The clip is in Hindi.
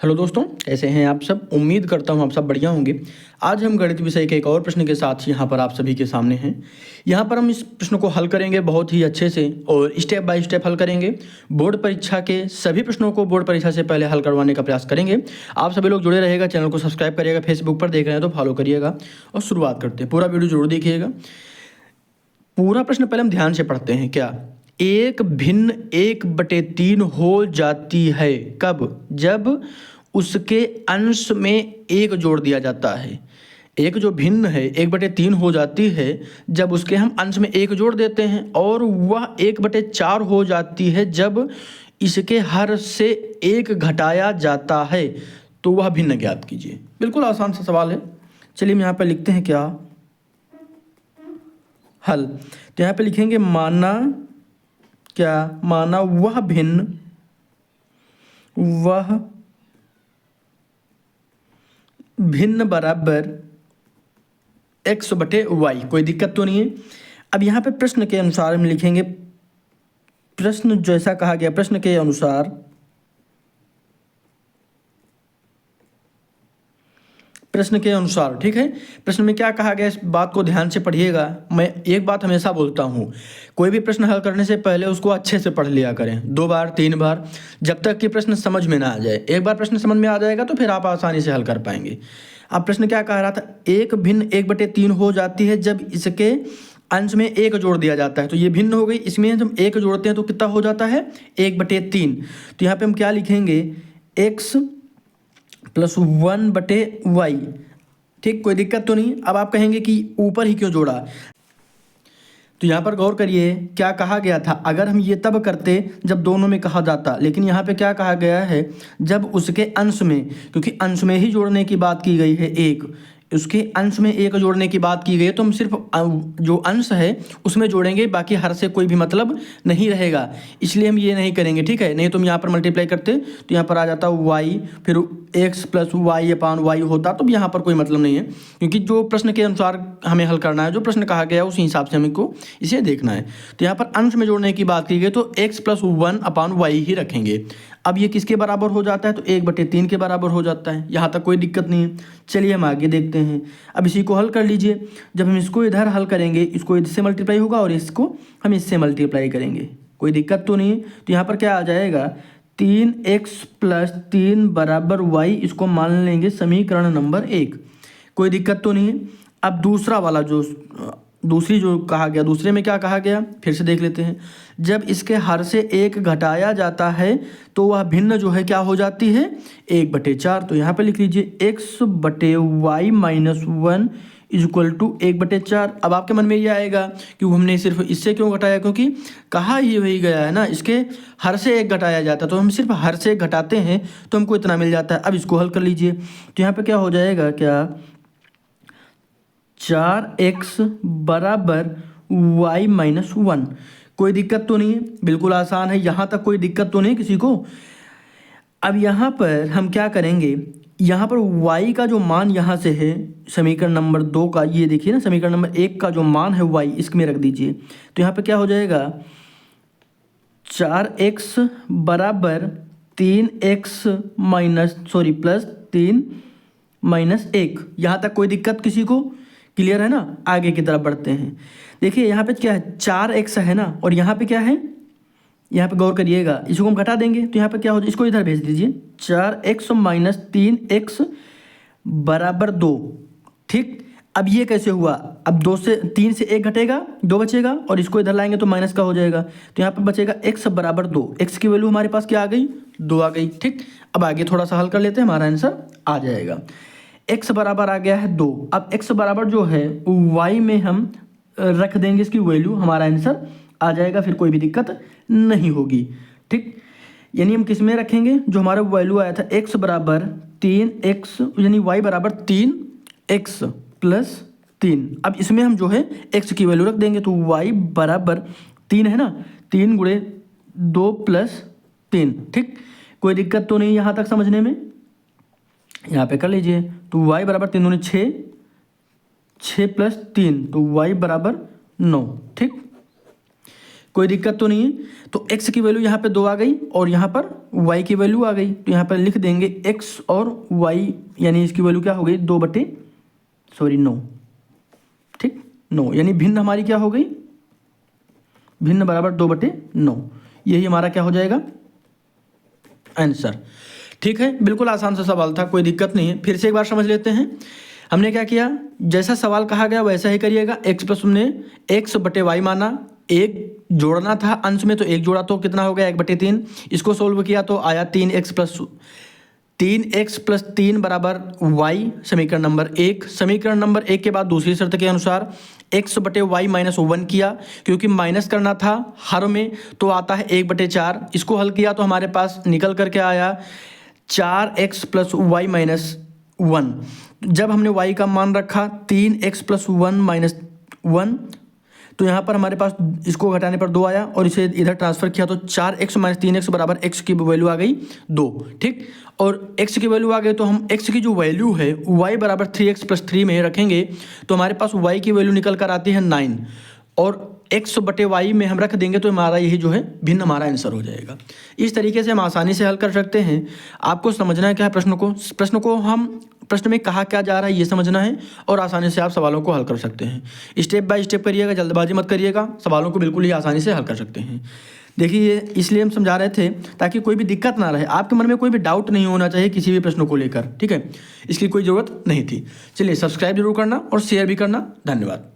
हेलो दोस्तों, कैसे हैं आप सब। उम्मीद करता हूं आप सब बढ़िया होंगे। आज हम गणित विषय के एक और प्रश्न के साथ यहां पर आप सभी के सामने हैं। यहां पर हम इस प्रश्न को हल करेंगे बहुत ही अच्छे से और स्टेप बाय स्टेप हल करेंगे। बोर्ड परीक्षा के सभी प्रश्नों को बोर्ड परीक्षा से पहले हल करवाने का प्रयास करेंगे। आप सभी लोग जुड़े रहेगा, चैनल को सब्सक्राइब करिएगा, फेसबुक पर देख रहे हैं तो फॉलो करिएगा। और शुरुआत करते हैं, पूरा वीडियो जरूर देखिएगा। पूरा प्रश्न पहले हम ध्यान से पढ़ते हैं। क्या एक भिन्न 1/3 हो जाती है कब? जब उसके अंश में 1 जोड़ दिया जाता है। एक जो भिन्न है 1/3 हो जाती है जब उसके हम अंश में 1 जोड़ देते हैं, और वह 1/4 हो जाती है जब इसके हर से 1 घटाया जाता है। तो वह भिन्न ज्ञात कीजिए। बिल्कुल आसान सा सवाल है। चलिए हम यहाँ पर लिखते हैं क्या हल। तो यहाँ पे लिखेंगे माना वह भिन्न बराबर x/y। कोई दिक्कत तो नहीं है। अब यहाँ पे प्रश्न के अनुसार हम लिखेंगे, प्रश्न जैसा कहा गया, प्रश्न के अनुसार ठीक है। प्रश्न में क्या कहा गया, इस बात को ध्यान से पढ़िएगा। मैं एक बात हमेशा बोलता हूँ, कोई भी प्रश्न हल करने से पहले उसको अच्छे से पढ़ लिया करें, 2 बार 3 बार, जब तक कि प्रश्न समझ में ना आ जाए। एक बार प्रश्न समझ में आ जाएगा तो फिर आप आसानी से हल कर पाएंगे। अब प्रश्न क्या कह रहा था, एक भिन्न 1/3 हो जाती है जब इसके अंश में 1 जोड़ दिया जाता है। तो ये भिन्न हो गई, इसमें जब 1 जोड़ते हैं तो कितना हो जाता है, 1/3। तो यहाँ पे हम क्या लिखेंगे, x + 1/y। ठीक, कोई दिक्कत तो नहीं। अब आप कहेंगे कि ऊपर ही क्यों जोड़ा, तो यहाँ पर गौर करिए क्या कहा गया था। अगर हम ये तब करते जब दोनों में कहा जाता, लेकिन यहाँ पे क्या कहा गया है, जब उसके अंश में, क्योंकि अंश में ही जोड़ने की बात की गई है। उसके अंश में 1 जोड़ने की बात की गई है, तो हम सिर्फ जो अंश है उसमें जोड़ेंगे, बाकी हर से कोई भी मतलब नहीं रहेगा। इसलिए हम ये नहीं करेंगे, ठीक है। नहीं तो हम यहाँ पर मल्टीप्लाई करते तो यहाँ पर आ जाता y, फिर x + y/y होता, तो यहाँ पर कोई मतलब नहीं है, क्योंकि जो प्रश्न के अनुसार हमें हल करना है, जो प्रश्न कहा गया है उसी हिसाब से हमको इसे देखना है। तो यहाँ पर अंश में जोड़ने की बात की गई तो x + 1/y ही रखेंगे। अब ये किसके बराबर हो जाता है, तो 1/3 के बराबर हो जाता है। यहाँ तक कोई दिक्कत नहीं है। चलिए हम आगे देखते हैं। अब इसी को हल कर लीजिए। जब हम इसको इधर हल करेंगे, इसको इससे मल्टीप्लाई होगा और इसको हम इससे मल्टीप्लाई करेंगे, कोई दिक्कत तो नहीं है। तो यहाँ पर क्या आ जाएगा, 3x + 3 = y। इसको मान लेंगे समीकरण नंबर 1, कोई दिक्कत तो नहीं है। अब दूसरा वाला दूसरी जो कहा गया, दूसरे में क्या कहा गया फिर से देख लेते हैं। जब इसके हर से 1 घटाया जाता है तो वह भिन्न जो है क्या हो जाती है, 1/4। तो यहाँ पे लिख लीजिए x/y - 1 = 1/4। अब आपके मन में ये आएगा कि हमने सिर्फ इससे क्यों घटाया, क्योंकि कहा ही वही गया है ना, इसके हर से 1 घटाया जाता है, तो हम सिर्फ हर से 1 घटाते हैं तो हमको इतना मिल जाता है। अब इसको हल कर लीजिए। तो यहाँ पे क्या हो जाएगा, क्या 4x = y - 1। कोई दिक्कत तो नहीं है, बिल्कुल आसान है। यहाँ तक कोई दिक्कत तो नहीं किसी को। अब यहाँ पर हम क्या करेंगे, यहाँ पर y का जो मान यहाँ से है समीकरण नंबर 2 का, ये देखिए ना, समीकरण नंबर 1 का जो मान है y, इसमें रख दीजिए। तो यहाँ पे क्या हो जाएगा, 4x = 3x + 1। यहाँ तक कोई दिक्कत किसी को, क्लियर है ना। आगे की तरफ बढ़ते हैं। देखिए यहाँ पे क्या है, 4x है ना, और यहाँ पे क्या है, यहाँ पे गौर करिएगा, इसको हम घटा देंगे तो यहाँ पे क्या हो जाए, इसको इधर भेज दीजिए, 4x - 3x = 2। ठीक, अब ये कैसे हुआ, अब 3 से 1 घटेगा, 2 बचेगा, और इसको इधर लाएंगे तो माइनस का हो जाएगा। तो यहाँ पे बचेगा x = 2। x की वैल्यू हमारे पास क्या आ गई, 2 आ गई। ठीक, अब आगे थोड़ा सा हल कर लेते हैं, हमारा आंसर आ जाएगा। x बराबर आ गया है 2। अब x बराबर जो है y में हम रख देंगे इसकी वैल्यू, हमारा आंसर आ जाएगा, फिर कोई भी दिक्कत नहीं होगी। ठीक, यानी हम किस में रखेंगे, जो हमारा वैल्यू आया था x = 3x, यानी y = 3x + 3। अब इसमें हम जो है x की वैल्यू रख देंगे, तो y = 3 है ना, 3 × 2 + 3। ठीक, कोई दिक्कत तो नहीं यहाँ तक समझने में। यहाँ पे कर लीजिए, तो y = 3 दूनी 6, 6 + 3, तो y = 9। ठीक, कोई दिक्कत तो नहीं है। तो x की वैल्यू यहाँ पे 2 आ गई और यहाँ पर y की वैल्यू आ गई, तो यहाँ पर लिख देंगे x और y, यानी इसकी वैल्यू क्या हो गई 9, ठीक 9, यानी भिन्न हमारी क्या हो गई, भिन्न बराबर 2/9। यही हमारा क्या हो जाएगा आंसर। ठीक है, बिल्कुल आसान सा सवाल था, कोई दिक्कत नहीं है। फिर से एक बार समझ लेते हैं। हमने क्या किया, जैसा सवाल कहा गया वैसा ही करिएगा। x प्लस हमने x/y माना, एक जोड़ना था अंश में तो एक जोड़ा तो कितना हो गया 1/3। इसको सोल्व किया तो आया 3x प्लस 3 बराबर y, समीकरण नंबर 1। समीकरण नंबर 1 के बाद दूसरी शर्त के अनुसार x/y माइनस 1 किया, क्योंकि माइनस करना था हर में तो आता है 1/4। इसको हल किया तो हमारे पास निकल करके आया 4x प्लस y माइनस 1। जब हमने y का मान रखा 3x प्लस 1 माइनस 1, तो यहाँ पर हमारे पास इसको घटाने पर 2 आया और इसे इधर ट्रांसफर किया तो 4x माइनस 3x बराबर x की वैल्यू आ गई 2, ठीक। और x की वैल्यू आ गई तो हम x की जो वैल्यू है y बराबर 3x प्लस 3 में रखेंगे तो हमारे पास y की वैल्यू निकल कर आती है 9 और x/y में हम रख देंगे तो हमारा यही जो है भिन्न हमारा आंसर हो जाएगा। इस तरीके से हम आसानी से हल कर सकते हैं। आपको समझना है क्या है प्रश्न को हम प्रश्न में कहा क्या जा रहा है ये समझना है और आसानी से आप सवालों को हल कर सकते हैं। स्टेप बाय स्टेप करिएगा, जल्दबाजी मत करिएगा, सवालों को बिल्कुल ही आसानी से हल कर सकते हैं। देखिए इसलिए हम समझा रहे थे ताकि कोई भी दिक्कत ना रहे, आपके मन में कोई भी डाउट नहीं होना चाहिए किसी भी प्रश्न को लेकर, ठीक है। इसकी कोई ज़रूरत नहीं थी। चलिए सब्सक्राइब जरूर करना और शेयर भी करना। धन्यवाद।